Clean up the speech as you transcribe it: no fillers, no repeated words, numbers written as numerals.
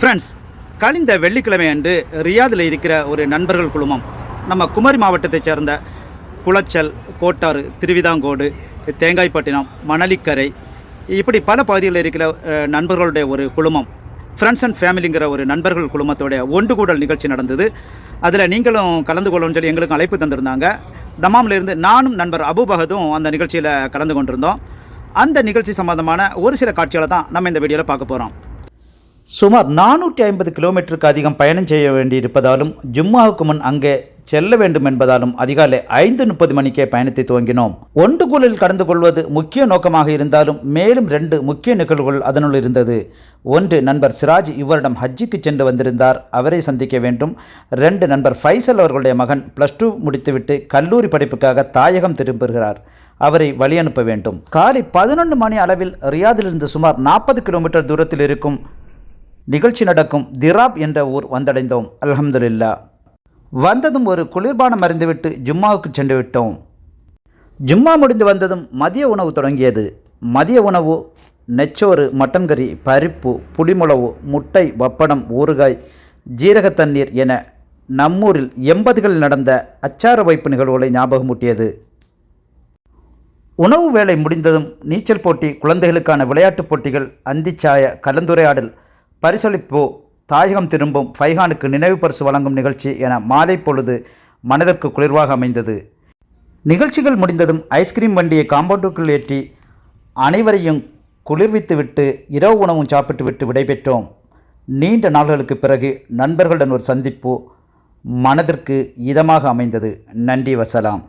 Friends, கழிந்த வெள்ளிக்கிழமை அன்று ரியாதில் இருக்கிற ஒரு நண்பர்கள் குழுமம் நம்ம குமரி மாவட்டத்தைச் சேர்ந்த குளச்சல், கோட்டாறு, திருவிதாங்கோடு, தேங்காய்பட்டினம், மணலிக்கரை இப்படி பல பகுதிகளில் இருக்கிற நண்பர்களுடைய ஒரு குழுமம் ஃப்ரெண்ட்ஸ் அண்ட் ஃபேமிலிங்கிற ஒரு நண்பர்கள் குழுமத்தோடைய ஒன்று கூடல் நிகழ்ச்சி நடந்தது. அதில் நீங்களும் கலந்து கொள்ளணும்னு சொல்லி எங்களுக்கு அழைப்பு தந்திருந்தாங்க. தமாமிலிருந்து நானும் நண்பர் அபுபகதும் அந்த நிகழ்ச்சியில் கலந்து கொண்டிருந்தோம். அந்த நிகழ்ச்சி சம்பந்தமான ஒரு சில காட்சிகளை தான் நம்ம இந்த வீடியோவில் பார்க்க போகிறோம். சுமார் 450 கிலோமீட்டருக்கு அதிகம் பயணம் செய்ய வேண்டியிருப்பதாலும் ஜும்மாவுக்கு முன் அங்கே செல்ல வேண்டும் என்பதாலும் அதிகாலை 5:30 மணிக்கே பயணத்தை துவங்கினோம். ஒன்றுகூலில் கலந்து கொள்வது முக்கிய நோக்கமாக இருந்தாலும் மேலும் 2 முக்கிய நிகழ்வுகள் அதனுள் இருந்தது. ஒன்று, நண்பர் சிராஜ் இவரிடம் ஹஜ்ஜிக்கு சென்று வந்திருந்தார், அவரை சந்திக்க வேண்டும். 2, நண்பர் ஃபைசல் அவர்களுடைய மகன் +2 முடித்துவிட்டு கல்லூரி படிப்புக்காக தாயகம் திரும்புகிறார், அவரை வழி அனுப்ப வேண்டும். காலை 11 மணி அளவில் ரியாதிலிருந்து சுமார் 40 கிலோமீட்டர் தூரத்தில் இருக்கும் நிகழ்ச்சி நடக்கும் திராப் என்ற ஊர் வந்தடைந்தோம். அல்ஹம்துலில்லா. வந்ததும் ஒரு குளிர்பானம் மருந்துவிட்டு ஜும்மாவுக்கு சென்று விட்டோம். ஜும்மா முடிந்து வந்ததும் மதிய உணவு தொடங்கியது. மதிய உணவு நெச்சோறு, மட்டன் கறி, பருப்பு, புளிமுளவு, முட்டை, பப்படம், ஊறுகாய், ஜீரக தண்ணீர் என நம்மூரில் 80களில் நடந்த அச்சார வைப்பு நிகழ்வுகளை ஞாபகமூட்டியது. உணவு வேலை முடிந்ததும் நீச்சல் போட்டி, குழந்தைகளுக்கான விளையாட்டுப் போட்டிகள், அந்திச்சாய, கலந்துரையாடல், பரிசளிப்பு, தாயகம் திரும்பும் ஃபைஹானுக்கு நினைவு பரிசு வழங்கும் நிகழ்ச்சி என மாலை பொழுது மனதிற்கு குளிர்வாக அமைந்தது. நிகழ்ச்சிகள் முடிந்ததும் ஐஸ்கிரீம் வண்டியை காம்பவுண்டுக்குள் ஏற்றி அனைவரையும் குளிர்வித்துவிட்டு இரவு உணவும் சாப்பிட்டுவிட்டு விடைபெற்றோம். நீண்ட நாள்களுக்கு பிறகு நண்பர்களுடன் ஒரு சந்திப்பு மனதிற்கு இதமாக அமைந்தது. நன்றி, வசலாம்.